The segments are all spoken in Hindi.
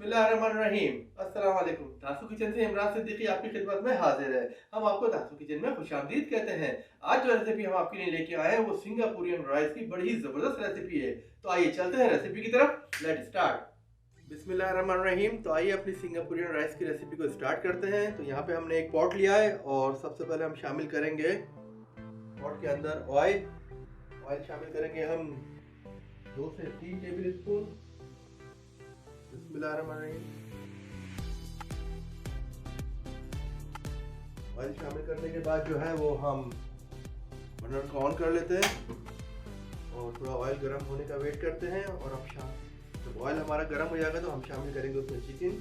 बिस्मिल्लाहिर्रहमानिर्रहीम। अस्सलाम वालेकुम। धांसू किचन से इमरान सिद्दीकी आपकी खिदमत में हाजिर है। हम आपको धांसू किचन में खुशामदीद कहते हैं। आज जो रेसिपी हम आपके लिए लेके आए हैं वो सिंगापुरियन राइस की बड़ी ही जबरदस्त रेसिपी है। तो आइए चलते हैं रेसिपी की तरफ। Let's start. बिस्मिल्लाहिर्रहमानिर्रहीम। तो आइए अपनी सिंगापुरियन राइस की रेसिपी को स्टार्ट करते हैं। तो यहाँ पे हमने एक पॉट लिया है और सबसे पहले हम शामिल करेंगे पॉट के अंदर ऑयल शामिल करेंगे हम 2 से 3 टेबल स्पून। ऑयल शामिल करने के बाद जो है वो हम बर्नर को ऑन कर लेते हैं और थोड़ा ऑयल गर्म होने का वेट करते हैं। और अब जब ऑयल हमारा गर्म हो जाएगा तो हम शामिल करेंगे उसमें चिकन।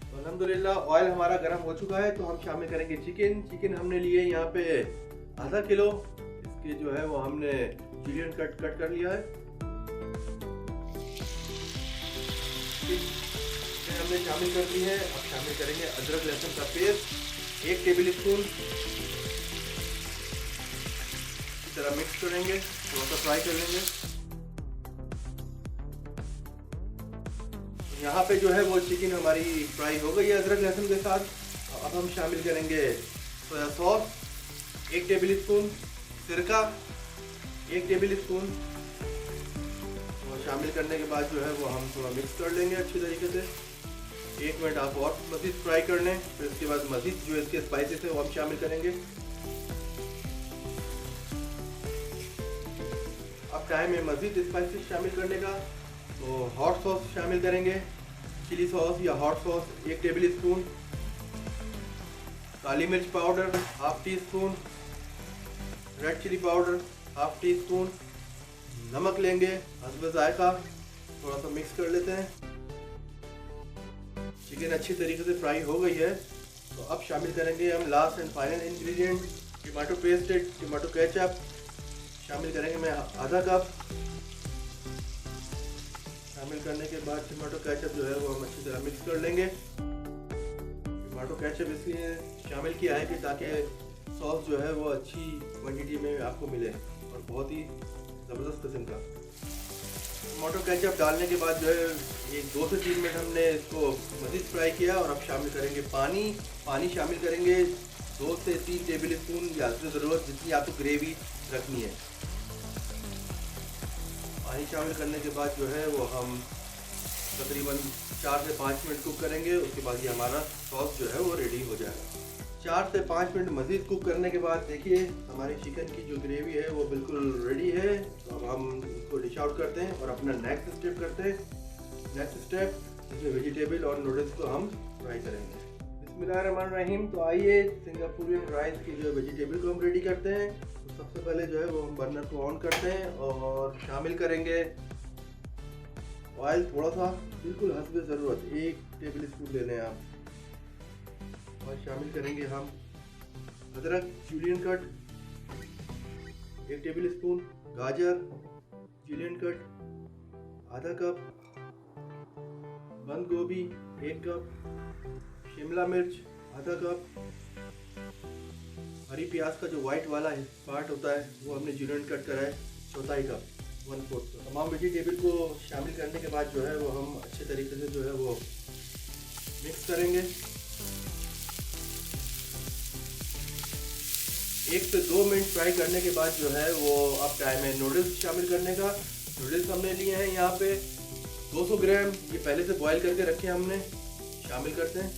तो अल्हम्दुलिल्लाह ऑयल हमारा गर्म हो चुका है तो हम शामिल करेंगे चिकन हमने लिए यहाँ पे आधा किलो। इसके जो है वो हमने जुलियन कट कर लिया है। हमने शामिल कर दी है। अब शामिल करेंगे अदरक लहसुन का पेस्ट 1 टेबल स्पून। इस तरह मिक्स करेंगे, थोड़ा सा फ्राई कर लेंगे। यहाँ पे जो है वो चिकन हमारी फ्राई हो गई है अदरक लहसुन के साथ। अब हम शामिल करेंगे सोया सॉस 1 टेबल स्पून, सिरका 1 टेबल स्पून। और शामिल करने के बाद जो है वो हम थोड़ा मिक्स कर लेंगे अच्छी तरीके से। 1 मिनट आप और मज़ीद फ्राई कर लें। फिर उसके बाद मज़ीद जो इसके स्पाइसेस है वो हम शामिल करेंगे। अब टाइम है मज़ीद स्पाइसेस शामिल करने का। तो हॉट सॉस शामिल करेंगे, चिली सॉस या हॉट सॉस 1 टेबल स्पून, काली मिर्च powder 1/2 teaspoon, red chilli powder 1/2 teaspoon, नमक लेंगे हस्ब जायका। थोड़ा सा मिक्स कर लेते हैं। चिकन अच्छी तरीके से फ्राई हो गई है तो अब शामिल करेंगे हम last and final ingredient tomato paste, tomato ketchup शामिल करेंगे मैं आधा कप। शामिल करने के बाद टमाटो केचप जो है वो हम अच्छी तरह मिक्स कर लेंगे। टमाटो केचप इसलिए शामिल किया है कि ताकि सॉस जो है वो अच्छी क्वांटिटी में आपको मिले और बहुत ही ज़बरदस्त किस्म का। टमाटो केचप डालने के बाद जो है 2 से 3 मिनट हमने इसको मज़ीद फ्राई किया। और अब शामिल करेंगे पानी शामिल करेंगे 2 से 3 टेबल स्पून या ज़रूरत जितनी आपको ग्रेवी रखनी है। पानी शामिल करने के बाद जो है वो हम तकरीबन 4 से 5 मिनट कुक करेंगे। उसके बाद ये हमारा सॉस जो है वो रेडी हो जाएगा। 4 से 5 मिनट मज़ीद कुक करने के बाद देखिए हमारी चिकन की जो ग्रेवी है वो बिल्कुल रेडी है। तो अब हम इसको डिश आउट करते हैं और अपना नेक्स्ट स्टेप करते हैं। नेक्स्ट स्टेप इसमें वेजिटेबल और नूडल्स को हम फ्राई करेंगे। बिस्मिल्लाहिर्रहमानिर्रहीम। तो आइए सिंगापुरियन राइस की जो वेजिटेबल को हम रेडी करते हैं। तो सबसे पहले जो है वो हम बर्नर को ऑन करते हैं और शामिल करेंगे ऑयल थोड़ा सा, बिल्कुल हस्ब ज़रूरत 1 टेबल स्पून ले लें आप। और शामिल करेंगे हम अदरक जुलियन कट 1 टेबल स्पून, गाजर जुलियन कट आधा कप, बंद गोभी 1 कप, शिमला मिर्च आधा कप, हरी प्याज का जो वाइट वाला पार्ट होता है वो हमने जुलियन कट करा है 1/4 कप 1/4। तो तमाम वेजिटेबल को शामिल करने के बाद जो है वो हम अच्छे तरीके से जो है वो मिक्स करेंगे। 1 से 2 मिनट फ्राई करने के बाद जो है वो अब टाइम है नूडल्स शामिल करने का। नूडल्स हमने लिए हैं यहाँ पे 200 ग्राम, ये पहले से बॉईल करके रखे हैं हमने, शामिल करते हैं।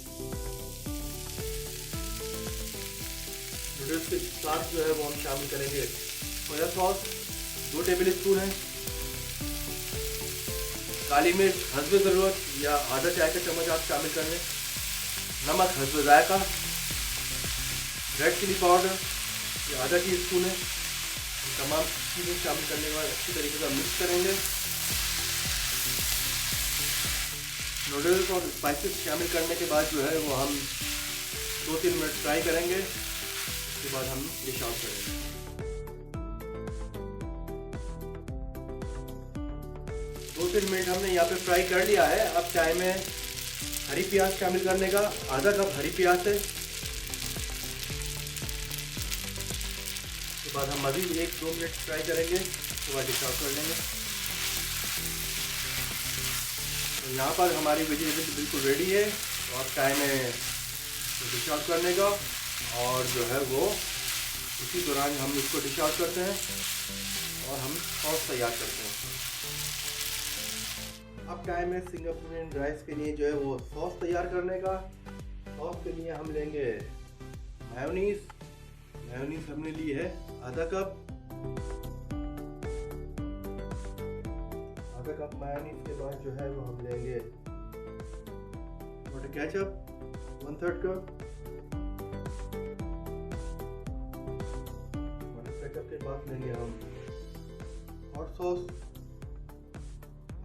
नूडल्स के साथ जो है वो हम शामिल करेंगे सोया सॉस 2 टेबल स्पून है, काली मिर्च हस्ब ज़रूरत या आधा चाय का चम्मच आप शामिल कर लें, नमक हस्ब जायका, रेड चिली पाउडर ये आधा टी स्पून है। तमाम चीज़ें शामिल करने के बाद अच्छी तरीके से मिक्स करेंगे। नूडल्स और स्पाइसेस शामिल करने के बाद जो है वो हम 2-3 मिनट फ्राई करेंगे। उसके बाद हम डिश आउट करेंगे। 2-3 मिनट हमने यहाँ पे फ्राई कर लिया है। अब टाइम है हरी प्याज शामिल करने का, आधा कप हरी प्याज है। उसके बाद हम मज़ीद 1-2 मिनट फ्राई करेंगे, उसके बाद डिश आउट कर लेंगे। यहाँ पर हमारी वेजिटेबल बिल्कुल रेडी है। तो अब टाइम है डिश आउट करने का, और जो है वो उसी दौरान हम इसको डिश आउट करते हैं और हम सॉस तैयार करते हैं। अब टाइम है सिंगापुरियन राइस के लिए जो है वो सॉस तैयार करने का। सॉस के लिए हम लेंगे मेयोनीज। मेयोनीज हमने ली है आधा कप। आधा कप मेयोनीज के बाद जो है वो हम लेंगे tomato ketchup 1/3 cup. Tomato ketchup के बाद लेंगे हम हॉट सॉस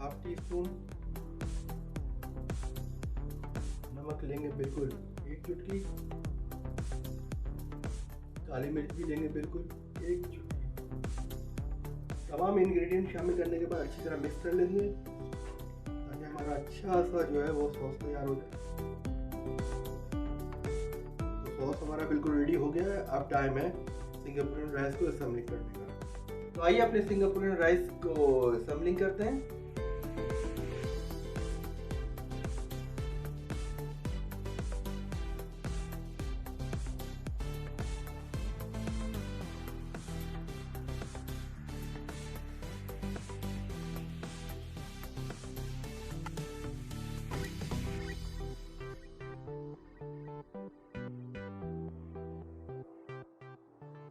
½ टीस्पून। नमक लेंगे बिल्कुल 1 चुटकी। काली मिर्च भी लेंगे बिल्कुल 1 चुटकी। तमाम इंग्रेडिएंट शामिल करने के बाद अच्छी तरह मिक्स कर लेंगे ताकि हमारा अच्छा सा जो है वो सॉस तैयार हो जाए। तो सॉस हमारा बिल्कुल रेडी हो गया है। अब टाइम है सिंगापुरियन राइस को असेंबलिंग करने का। तो आइए अपने सिंगापुरियन राइस को असेंबलिंग करते हैं।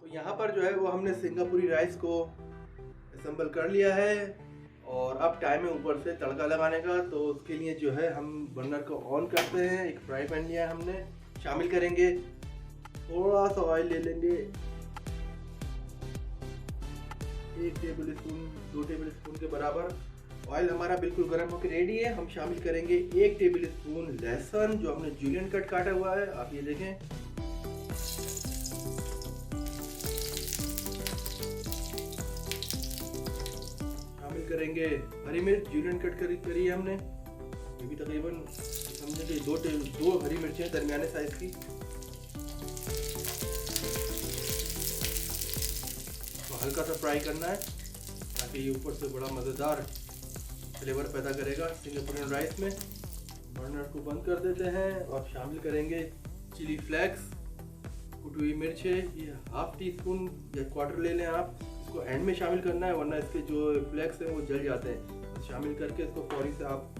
यहाँ पर जो है वो हमने सिंगापुरी राइस को असेंबल कर लिया है, और अब टाइम है ऊपर से तड़का लगाने का। तो उसके लिए जो है हम बर्नर को ऑन करते हैं। एक फ्राई पैन लिया है हमने, शामिल करेंगे थोड़ा सा ऑयल ले लेंगे 1 टेबल स्पून 2 टेबल स्पून के बराबर। ऑयल हमारा बिल्कुल गर्म होकर रेडी है। हम शामिल करेंगे 1 टेबल स्पून लहसुन जो हमने जूलियन कट काटा हुआ है, आप ये देखें। करेंगे हरी मिर्च जूलियन कट करी है हमने, ये भी तकरीबन समझे कि 2 हरी मिर्चें दरमियाने साइज की। तो हल्का सा फ्राई करना है ताकि ये ऊपर से बड़ा मज़ेदार फ्लेवर पैदा करेगा सिंगापुरियन राइस में। बर्नर को बंद कर देते हैं और शामिल करेंगे चिली फ्लेक्स, कुटी हुई मिर्च है, ये ½ टीस्पून या क्वार्टर ले लें आप। इसको एंड में शामिल करना है वरना इसके जो फ्लेक्स हैं वो जल जाते हैं। तो शामिल करके इसको फौरी से आप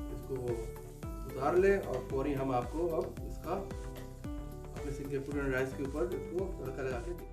इसको उतार लें और फौरी हम आपको अब इसका अपने सिंगापुरियन राइस के ऊपर इसको तड़का लगा के दें।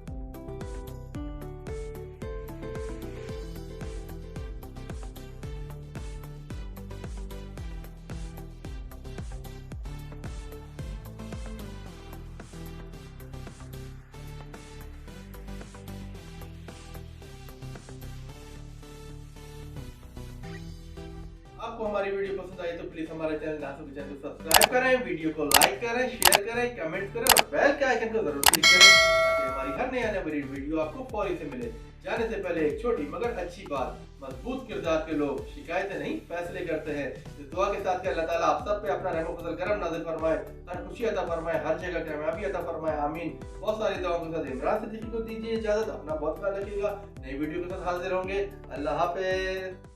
आपको हमारी वीडियो पसंद आई तो प्लीज हमारे चैनल चैनल को सब्सक्राइब करें, वीडियो को लाइक करें, शेयर करें, कमेंट करें और बेल के आइकन को जरूर क्लिक करें ताकि हमारी हर नई आने वाली वीडियो आपको फौरी से मिले। जाने से पहले एक छोटी मगर अच्छी बात, मजबूत किरदार के लोग शिकायतें नहीं फैसले करते हैं। इस दुआ के साथ कि अल्लाह ताला आप सब पे अपना रहम व फजल करम नाज़िल फरमाए, हर खुशी अता फरमाए, हर जगह कामयाबी अता फरमाए, आमीन। बहुत सारी दुआओं के साथ इमरान सिद्दीकी को दीजिए इजाजत। अपना बहुत ख्याल रखिएगा। नई वीडियो के साथ हाजिर होंगे। अल्लाह हाफिज़।